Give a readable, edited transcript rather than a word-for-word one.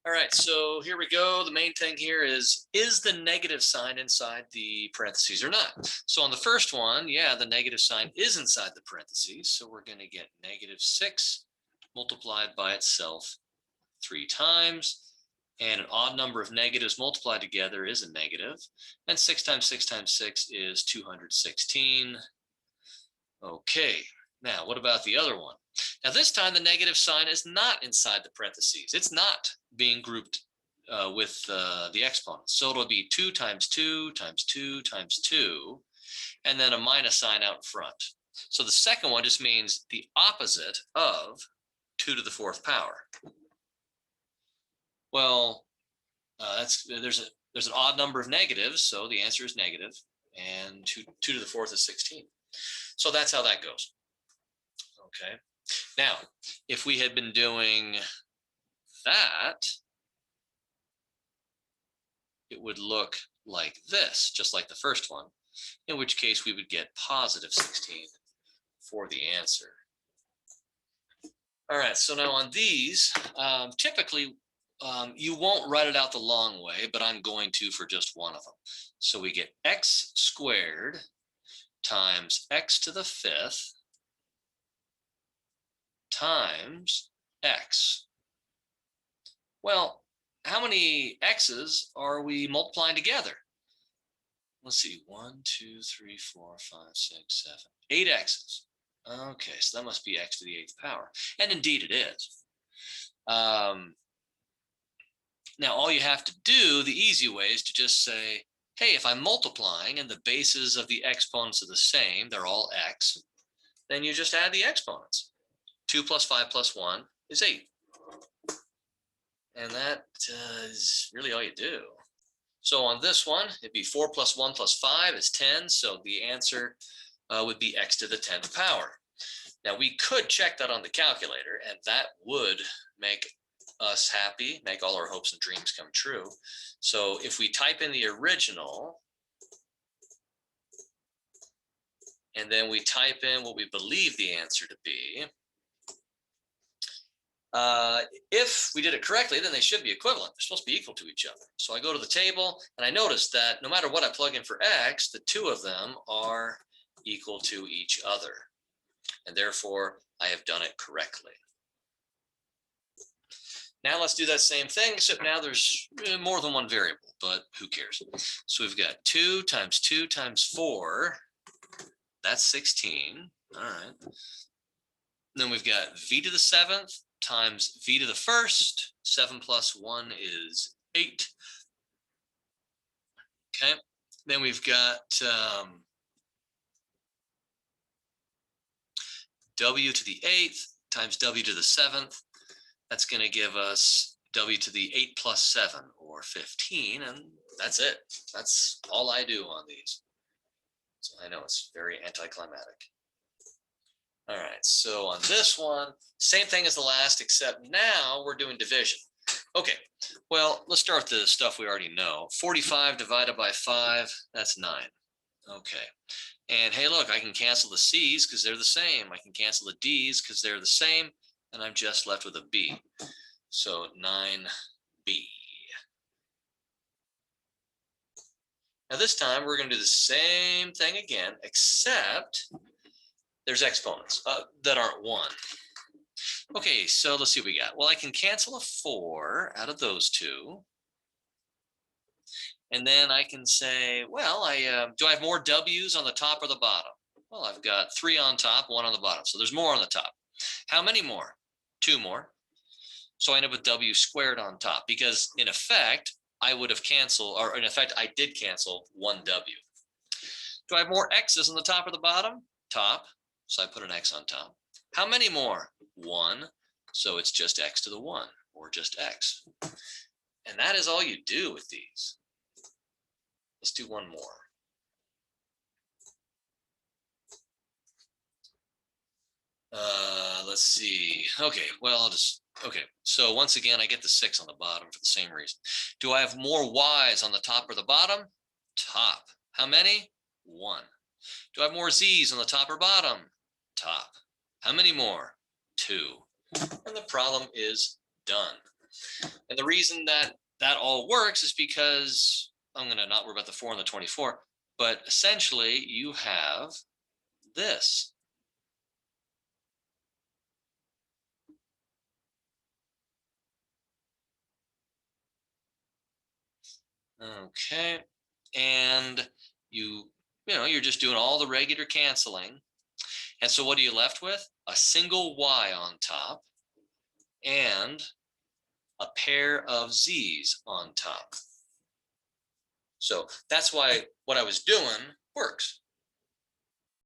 All right, so here we go. The main thing here is the negative sign inside the parentheses or not? So on the first one, yeah, the negative sign is inside the parentheses. So we're going to get -6 multiplied by itself 3 times. And an odd number of negatives multiplied together is a negative. And 6 times 6 times 6 is 216. Okay, now what about the other one? Now this time the negative sign is not inside the parentheses. It's not being grouped with the exponents. So it'll be 2 times 2 times 2 times 2, and then a minus sign out front. So the second one just means the opposite of 2 to the 4th power. Well, there's an odd number of negatives, so the answer is negative, and 2 to the 4th is 16. So that's how that goes. Okay. Now, if we had been doing that, it would look like this, just like the first one, in which case we would get +16 for the answer. All right, so now on these, typically you won't write it out the long way, but I'm going to for just one of them. So we get x squared times x to the 5th times x. Well, how many x's are we multiplying together? Let's see, 1, 2, 3, 4, 5, 6, 7, 8 x's. Okay, so that must be x to the 8th power. And indeed it is. Now, all you have to do, the easy way, is to just say, hey, if I'm multiplying and the bases of the exponents are the same, they're all x, then you just add the exponents. 2 plus 5 plus 1 is 8. And that is really all you do. So on this one, it'd be 4 plus 1 plus 5 is 10. So the answer would be x to the 10th power. Now, we could check that on the calculator, and that would make us happy, make all our hopes and dreams come true. So if we type in the original, and then we type in what we believe the answer to be, if we did it correctly, then they should be equivalent. They're supposed to be equal to each other. So I go to the table, and I notice that no matter what I plug in for x, the two of them are equal to each other. And therefore, I have done it correctly. Now let's do that same thing, except now there's more than one variable, but who cares? So we've got 2 times 2 times 4. That's 16. All right. Then we've got v to the 7th times v to the 1st. 7 plus 1 is 8. Okay. Then we've got w to the 8th times w to the 7th. That's going to give us w to the 8 plus 7, or 15, and that's it. That's all I do on these. So I know it's very anticlimactic. All right, so on this one, same thing as the last, except now we're doing division. Okay, well, let's start with the stuff we already know. 45 divided by 5, that's 9. Okay, and hey, look, I can cancel the C's because they're the same. I can cancel the D's because they're the same, and I'm just left with a B. So 9B. Now this time we're going to do the same thing again, except there's exponents that aren't 1. Okay, so let's see what we got. Well, I can cancel a 4 out of those two. And then I can say, well, do I have more W's on the top or the bottom? Well, I've got 3 on top, 1 on the bottom. So there's more on the top. How many more? 2 more. So I end up with W squared on top, because in effect, I would have canceled, or in effect, I did cancel 1 W. Do I have more X's on the top or the bottom? Top. So I put an X on top. How many more? 1. So it's just X to the 1, or just X. And that is all you do with these. Let's do one more. Let's see. Okay, well, okay. So once again, I get the 6 on the bottom for the same reason. Do I have more Y's on the top or the bottom? Top. How many? 1. Do I have more Z's on the top or bottom? Top. How many more? 2. And the problem is done. And the reason that that all works is because I'm going to not worry about the 4 and the 24, but essentially you have this. Okay. And you're just doing all the regular canceling. And so what are you left with? A single y on top and a pair of z's on top. So that's why what I was doing works.